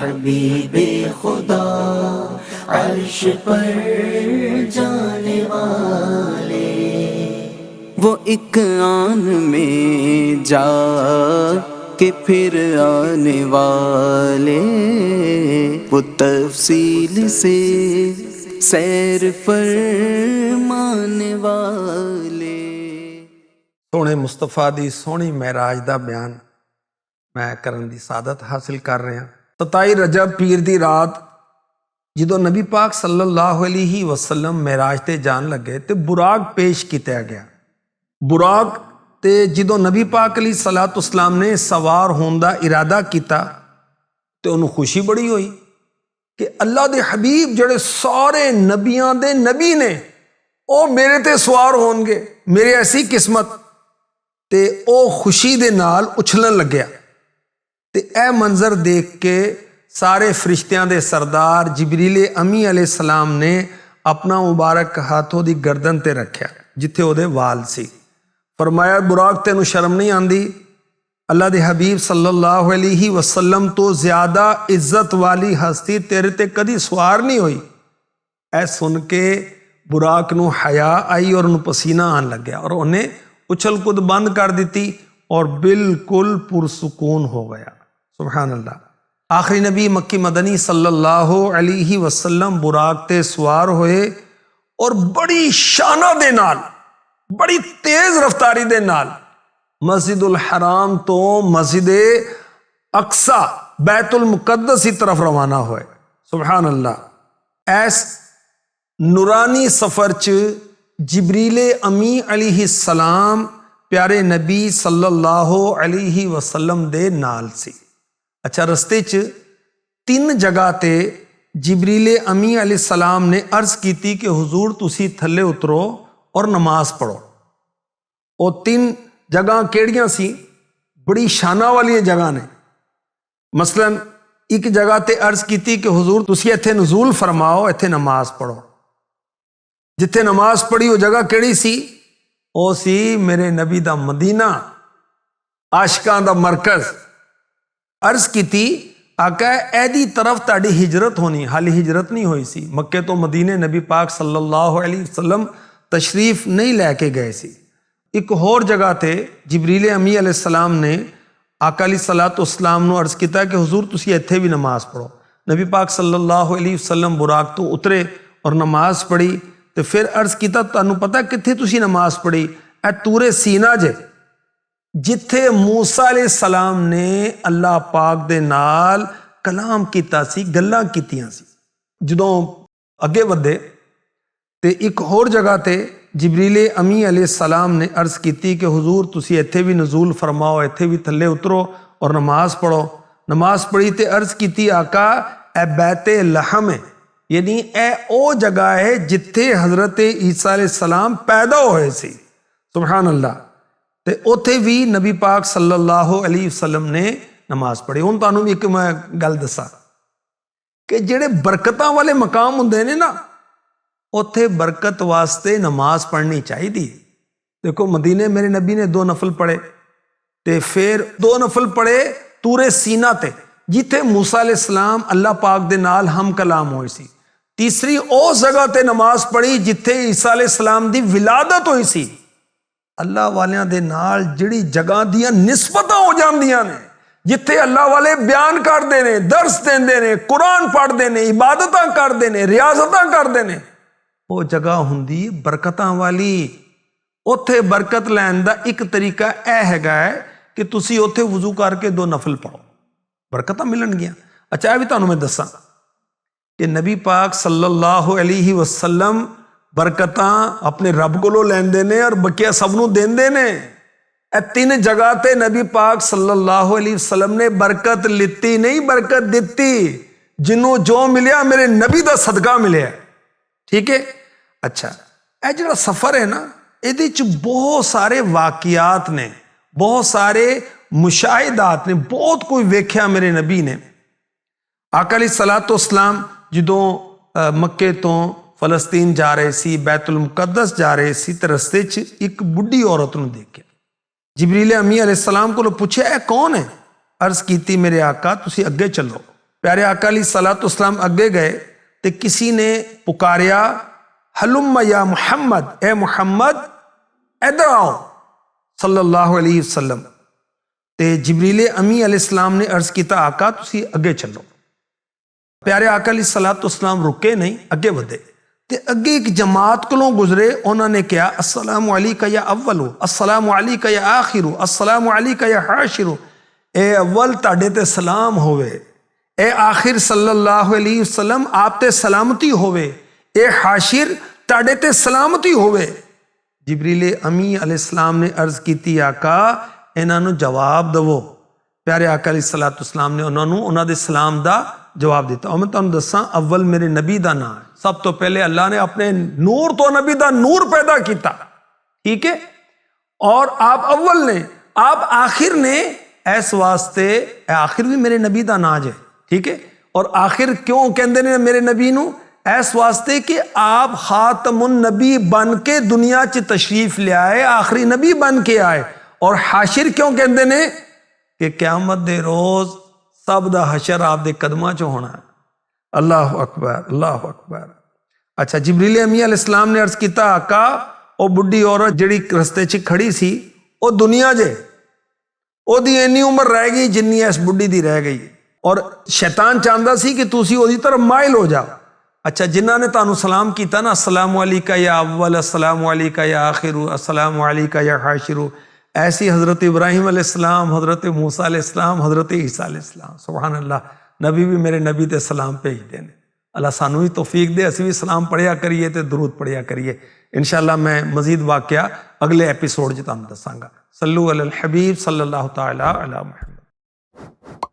हबीबे खुदा अर्श पर जाने वाले, वो एक आन में जा के फिर आने वाले, वो तफसील से सैर फरमाने वाले। सोहने मुस्तफा दी सोहनी महराज दा बयान मैं करन दी सादत हासिल कर रहा। 27 रजब पीर दी रात ਜਦੋਂ नबी पाक सल्लल्लाहु अलैहि वसल्लम महराज ते जान लगे तो बुराक पेश किया गया। बुराक ते ਜਦੋਂ नबी पाक अलैहि सलातो सलाम ने सवार होने का इरादा किया तो उन्होंने खुशी बड़ी हुई कि अल्लाह दे हबीब जड़े सारे नबियां दे नबी ने वो मेरे ते सवार होणगे, मेरी ऐसी किस्मत। ते वो खुशी दे नाल उछलन लग्या ते ए मंजर देख के सारे फरिश्तियां दे सरदार जिबरील अमी अलैहि सलाम ने अपना मुबारक हाथों दी गर्दन ते रखा जिथे उहदे वाल सी। फरमाया बुराक तेनू शर्म नहीं आंदी, अल्लाह दे हबीब सल्लल्लाहु अलैहि वसल्लम तो ज्यादा इज्जत वाली हस्ती तेरे ते कदी सवार नहीं हुई। ऐ सुन के बुराक नू हया आई और उन्हें पसीना आन लग्या और उन्हें उछल कूद बंद कर दी और बिल्कुल पुरसुकून हो गया। सुभान अल्लाह। आखिरी नबी मक्की मदनी सल्लल्लाहु अलैहि वसल्लम बुराक ते सवार होए और बड़ी शाना दे नाल, बड़ी तेज रफ्तारी दे नाल मस्जिदुल हराम तो मस्जिद अक्सा बैतुल मुकद्दस की तरफ रवाना होए। सुभान अल्लाह। ऐस नूरानी सफर च जिबरील अमी अलैहि सलाम प्यारे नबी सल्लल्लाहु अलैहि वसल्लम दे नाल सी। अच्छा, रस्ते च 3 जगह ते जिबरील अमी अलैहि सलाम ने अर्ज की कि हुजूर तुसी थले उतरो और नमाज पढ़ो। वो 3 जगह केड़ियां सी? बड़ी शाना वाली जगह ने। मसलन एक जगह ते अर्ज की कि हुजूर तुसी इत्थे नजूल फरमाओ, इत्थे नमाज पढ़ो। जिथे नमाज पढ़ी वो जगह केड़ी सी? वो सी मेरे नबी दा मदीना, आशिकां दा मरकज। अर्ज की आका एदी तरफ ताड़ी हिजरत होनी, हाली हिजरत नहीं हुई सी। मक्के तो मदीने नबी पाक सल्लल्लाहु अलैहि वसल्लम तशरीफ नहीं लैके गए सी। एक होर जगह ते जिबरील अमी अलैहि सलाम ने आका अलैहि सलातो सलाम नू अर्ज किया कि हुजूर तुसी इत्थे भी नमाज पढ़ो। नबी पाक सल्लल्लाहु अलैहि वसल्लम बुराक तो उतरे और नमाज पढ़ी। तो फिर अर्ज किया तुहानू पता कित्थे तुसी नमाज पढ़ी? ए तूरे सीना जे जिथे मूसा अलैहि सलाम ने अल्लाह पाक दे नाल कलाम कीता सी, गल्लां कीतियां सी। जदों अगे वधे ते एक होर जगह ते जिबरील अमी अलैहि सलाम ने अर्ज की कि हुजूर तुसी इत्थे भी नजूल फरमाओ, इत्थे भी थले उतरो और नमाज पढ़ो। नमाज पढ़ी ते अर्ज की आका ए बैते लहम है, यानी ए ओ जगह है जिथे हजरत ईसा अलैहि सलाम पैदा होए सी। सुभान अल्लाह। ते उत्थे भी नबी पाक सल्लल्लाहु अलैहि वसल्लम ने नमाज पढ़ी। हुण तुहानू भी एक मैं गल दसा कि जिहड़े बरकतां वाले मकाम हुंदे ने ना, उत्थे बरकत वास्ते नमाज पढ़नी चाहिए। देखो मदीने मेरे नबी ने 2 नफल पढ़े ते फिर 2 नफल पढ़े तूरे सीना ते जिथे मूसा अलैहि सलाम अल्लाह पाक दे नाल हम कलाम होए सी। तीसरी उस जगह ते नमाज पढ़ी जिथे ईसा अलैहि सलाम दी विलादत होई सी। अल्लाह वालियां दे नाल जिहड़ी जगह दियां निस्बतां हो जांदियां ने, जिथे अल्लाह वाले बयान करते ने, दर्स देंदे ने, कुरान पढ़ते ने, इबादतां करते ने, रियाजतां करते ने, वो जगह हुंदी बरकतां वाली। उत्थे बरकत लैण दा एक तरीका यह हैगा कि तुसी उत्थे वुजू करके 2 नफल पढ़ो, बरकतां मिलणगियां। अच्छा, यह भी तुहानू मैं दसां कि नबी पाक सल्लल्लाहु अलैहि वसल्लम बरकतां अपने रब कोलों लैंदे ने और बकिया सबनूं देंदे ने। ए 3 जगह ते नबी पाक सल्लल्लाहु अलैहि वसल्लम ने बरकत लिती नहीं, बरकत दिती। जिन्हों जो मिलिया मेरे नबी दा सदका मिलिया। ठीक है। अच्छा, ए जिहड़ा सफर है ना, इहदे च बहुत सारे वाकियात ने, बहुत सारे मुशाहिदात ने, बहुत कोई वेख्या मेरे नबी ने। आका अलैहिस्सलातो सलाम जदों मक्के तो फलस्तीन जा रहे सी, बैतुल मुकद्दस जा रहे सी, ते रस्ते च एक बुढ़ी औरत नूं देखिया। जिबरील अमी अलैहिस्सलाम को पूछया, ए कौन है? अर्ज की मेरे आका तुसी अगे चलो, प्यारे आका अलैहिस्सलाम अगे गए तो किसी ने पुकारिया हलुम्मा या मुहम्मद, ए मुहम्मद इधर आओ सल्लल्लाहु अलैहि वसल्लम। ते जिब्रील अमी अलैहिस्सलाम ने अर्ज किया आका तुसी अगे चलो। प्यारे आका अलैहिस्सलाम रुके नहीं, अगे बढ़े ते अगे एक जमात कोलों गुजरे। उन्होंने कहा अस्सलामु अलैका या अव्वलु, अस्सलामु अलैका या आखिरु, अस्सलामु अलैका या हाशिरु। ए अव्वल ताड़े ते सलाम होवे, ए आखिर सल्लल्लाहु अलैहि वसल्लम आप ते सलामती होवे, ए हाशिर ताड़े ते सलामती होवे। जिब्रील अमी अलैहिस्सलाम ने अर्ज की आका इन्हों जवाब दवो। प्यारे आका अलैहिस्सलाम ने उन्होंने सलाम का जवाब दिता। और मैं तुहानूं दसां अव्वल मेरे नबी का नाम है। सब तो पहले अल्लाह ने अपने नूर तो नबी का नूर पैदा किया, ठीक है, और आप अव्वल ने, आप आखिर ने, इस वास्ते आखिर भी मेरे नबी का नाज है, ठीक है। और आखिर क्यों कहते हैं मेरे नबी नू? इस वास्ते कि आप खातमुन नबी बन के दुनिया च तशरीफ ले आए, आखिरी नबी बन के आए। और हाशिर क्यों कहते हैं कि क़यामत दे रोज सब दा हशर आप दे कदमां च होना है। अल्लाह अकबर, अल्लाह अकबर। अच्छा, जिब्रील अमी अलैहिस्सलाम ने अर्ज किया आका वो बुढ़ी औरत जिहड़ी रस्ते च खड़ी सी वो दुनिया जे ओदी इन्नी उम्र रह गई जिन्नी इस बुढ़ी दी रह गई। और शैतान चाहता सी कि तुसी ओदी तरफ माइल हो जाओ। अच्छा, जिन्हों ने तुहानूं सलाम किया ना अस्सलामु अलैका या अव्वल, अस्सलामु अलैका या आखिरु, अस्सलामु अलैका या हाशिरु, ऐसी हज़रत इब्राहिम अलैहिस्सलाम, हज़रत मूसा अलैहिस्सलाम, हज़रत ईसा अलैहिस्सलाम। सुभान अल्लाह, नबी भी मेरे नबी ते सलाम भेजते हैं। अल्लाह सानू भी तौफीक दे, असी भी सलाम पढ़िया करिए ते दरूद पढ़िया करिए। इंशाअल्लाह मैं मजीद वाक़या अगले एपीसोड च तुहानूं दसांगा। सल्लु अलल हबीब सल्लल्लाहु तआला अला मुहम्मद।